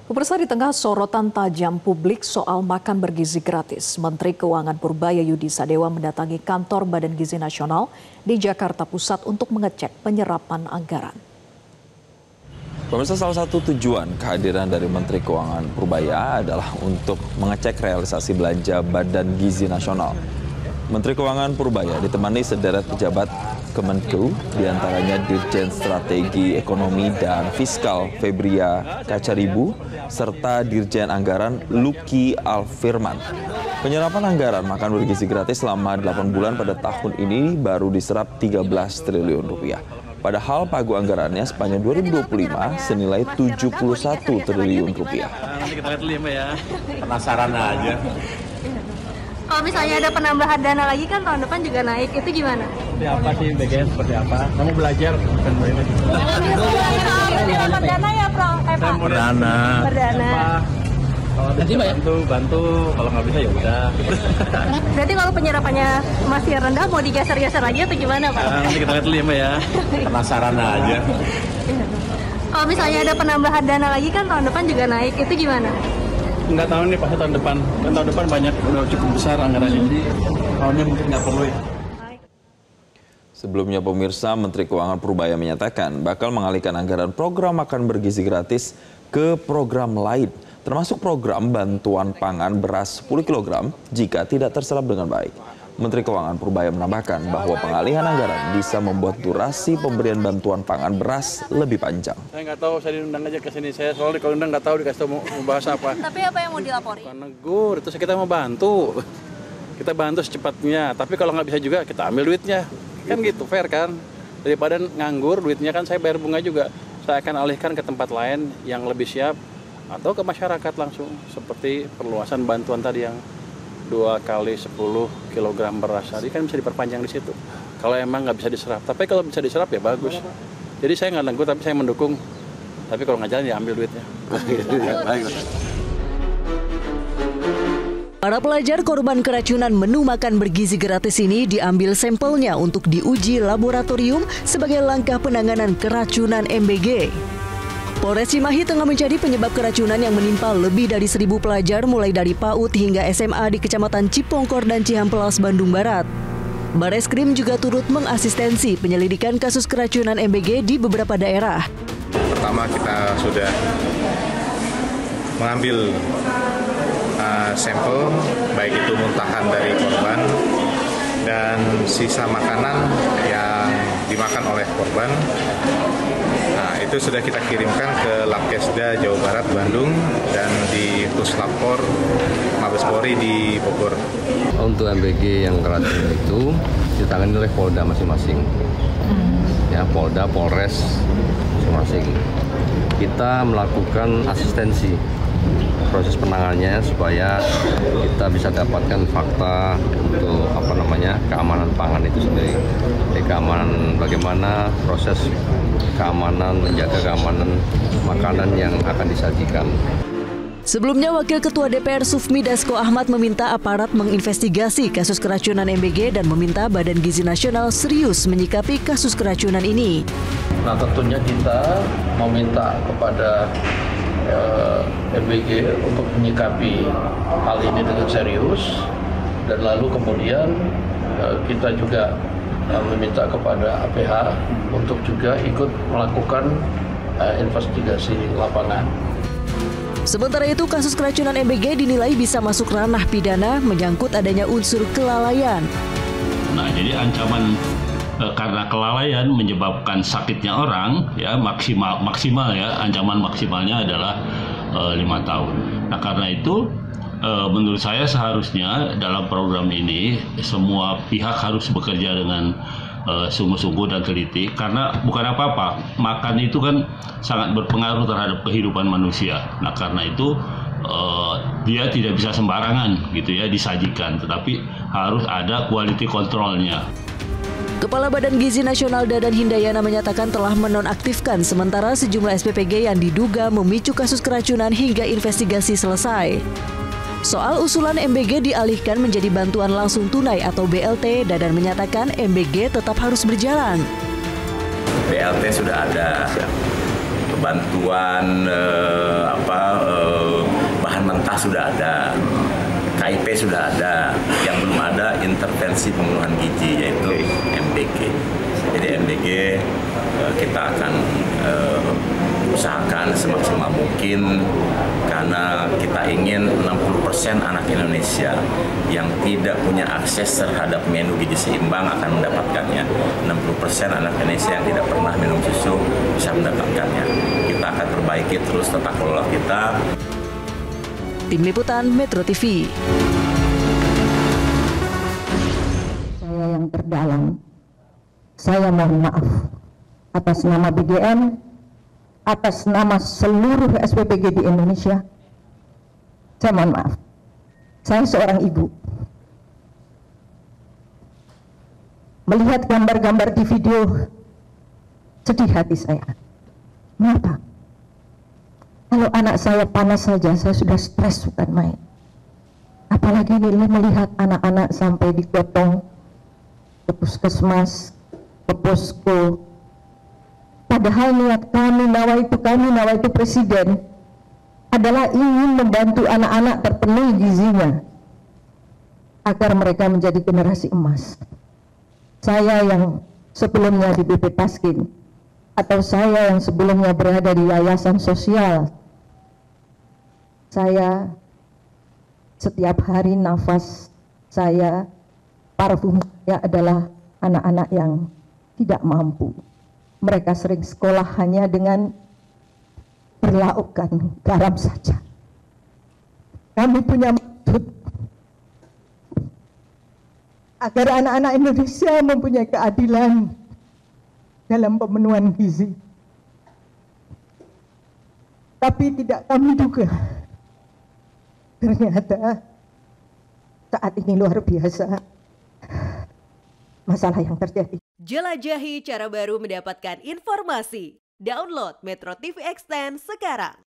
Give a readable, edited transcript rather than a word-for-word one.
Pemirsa, di tengah sorotan tajam publik soal makan bergizi gratis, Menteri Keuangan Purbayayudi Sadewa mendatangi kantor Badan Gizi Nasional di Jakarta Pusat untuk mengecek penyerapan anggaran. Pemirsa, salah satu tujuan kehadiran dari Menteri Keuangan Purbaya adalah untuk mengecek realisasi belanja Badan Gizi Nasional. Menteri Keuangan Purbaya ditemani sederet pejabat Kemenku, diantaranya Dirjen Strategi Ekonomi dan Fiskal Febria Kacaribu, serta Dirjen Anggaran Luki Alfirman. Penyerapan anggaran makan bergizi gratis selama 8 bulan pada tahun ini baru diserap 13 triliun rupiah. Padahal pagu anggarannya sepanjang 2025 senilai 71 triliun rupiah. Nanti kita lihat dulu ya Mbak ya. Penasaran aja. Kalau misalnya ada penambahan dana lagi kan tahun depan juga naik, itu gimana? Seperti apa sih BGN, seperti apa? Kamu belajar bukan ini. Perdana ya, Pro? Perdana. Kalau bantu, kalau nggak bisa ya udah. Berarti kalau penyerapannya masih rendah, mau digeser-geser lagi atau gimana, Pak? Nanti kita lihat dulu ya Mbak ya. Penasaran aja. Kalau misalnya ada penambahan dana lagi kan tahun depan juga naik, itu gimana? Nggak tahu nih pasti tahun depan. Kan tahun depan banyak, udah cukup besar anggarannya. Jadi tahunnya mungkin nggak perlu ya. Sebelumnya pemirsa, Menteri Keuangan Purbaya menyatakan bakal mengalihkan anggaran program makan bergizi gratis ke program lain, termasuk program bantuan pangan beras 10 kg jika tidak terserap dengan baik. Menteri Keuangan Purbaya menambahkan bahwa pengalihan anggaran bisa membuat durasi pemberian bantuan pangan beras lebih panjang. Saya nggak tahu, saya diundang aja ke sini. Saya soalnya kalau diundang nggak tahu dikasih tahu mau bahas apa. Tapi apa yang mau dilapori? Bukan negur, itu kita mau bantu. Kita bantu secepatnya, tapi kalau nggak bisa juga kita ambil duitnya. Kan gitu, fair kan? Daripada nganggur duitnya kan saya bayar bunga juga. Saya akan alihkan ke tempat lain yang lebih siap atau ke masyarakat langsung. Seperti perluasan bantuan tadi yang 2 kali 10 kg beras tadi kan bisa diperpanjang di situ. Kalau emang nggak bisa diserap, tapi kalau bisa diserap ya bagus. Jadi saya nggak negur, tapi saya mendukung. Tapi kalau nggak jalan ya ambil duitnya. Baik. Para pelajar korban keracunan menu makan bergizi gratis ini diambil sampelnya untuk diuji laboratorium sebagai langkah penanganan keracunan MBG. Polres Cimahi tengah mencari penyebab keracunan yang menimpa lebih dari 1.000 pelajar mulai dari PAUD hingga SMA di Kecamatan Cipongkor dan Cihampelas, Bandung Barat. Bareskrim juga turut mengasistensi penyelidikan kasus keracunan MBG di beberapa daerah. Pertama kita sudah mengambil sampel, baik itu muntahan dari korban dan sisa makanan yang dimakan oleh korban. Nah, itu sudah kita kirimkan ke Labkesda Jawa Barat Bandung dan di Puslapor Mabes Polri di Bogor. Untuk MBG yang keracunan itu ditangani oleh Polda masing-masing. Ya, Polda, Polres masing-masing. Kita melakukan asistensi proses penanganannya supaya kita bisa dapatkan fakta untuk keamanan pangan itu sendiri. Keamanan bagaimana proses keamanan, menjaga keamanan makanan yang akan disajikan. Sebelumnya, Wakil Ketua DPR Sufmi Dasko Ahmad meminta aparat menginvestigasi kasus keracunan MBG dan meminta Badan Gizi Nasional serius menyikapi kasus keracunan ini. Nah, tentunya kita meminta kepada MBG untuk menyikapi hal ini dengan serius, dan lalu kemudian kita juga meminta kepada APH untuk juga ikut melakukan investigasi lapangan. Sementara itu, kasus keracunan MBG dinilai bisa masuk ranah pidana menyangkut adanya unsur kelalaian. Nah, jadi ancaman karena kelalaian menyebabkan sakitnya orang, ya maksimal ya, ancaman maksimalnya adalah 5 tahun. Nah, karena itu menurut saya seharusnya dalam program ini semua pihak harus bekerja dengan sungguh-sungguh dan teliti, karena bukan apa-apa, makan itu kan sangat berpengaruh terhadap kehidupan manusia. Nah, karena itu dia tidak bisa sembarangan gitu ya disajikan, tetapi harus ada quality controlnya. Kepala Badan Gizi Nasional Dadan Hindayana menyatakan telah menonaktifkan sementara sejumlah SPPG yang diduga memicu kasus keracunan hingga investigasi selesai. Soal usulan MBG dialihkan menjadi bantuan langsung tunai atau BLT, Dadan menyatakan MBG tetap harus berjalan. BLT sudah ada, bantuan sudah ada, KIP sudah ada, yang belum ada intervensi pemenuhan gizi yaitu MBG. Jadi MBG kita akan usahakan semaksimal mungkin karena kita ingin 60% anak Indonesia yang tidak punya akses terhadap menu gizi seimbang akan mendapatkannya. 60% anak Indonesia yang tidak pernah minum susu bisa mendapatkannya. Kita akan perbaiki terus tata kelola kita. Tim Liputan Metro TV. Saya yang terdalam, saya mohon maaf atas nama BGM, atas nama seluruh SPPG di Indonesia. Saya mohon maaf. Saya seorang ibu. Melihat gambar-gambar di video, sedih hati saya. Kenapa? Kalau anak saya panas saja, saya sudah stres bukan main. Apalagi melihat anak-anak sampai digotong ke puskesmas, ke posko. Padahal niat kami, nawaitu presiden adalah ingin membantu anak-anak terpenuhi gizinya agar mereka menjadi generasi emas. Saya yang sebelumnya di BP Taskin atau saya yang sebelumnya berada di yayasan sosial, saya setiap hari nafas saya, parfum saya adalah anak-anak yang tidak mampu. Mereka sering sekolah hanya dengan berlaukkan garam saja. Kami punya maksud agar anak-anak Indonesia mempunyai keadilan dalam pemenuhan gizi. Tapi tidak kami duga, ternyata saat ini luar biasa masalah yang terjadi. Jelajahi cara baru mendapatkan informasi. Download Metro TV Extend sekarang.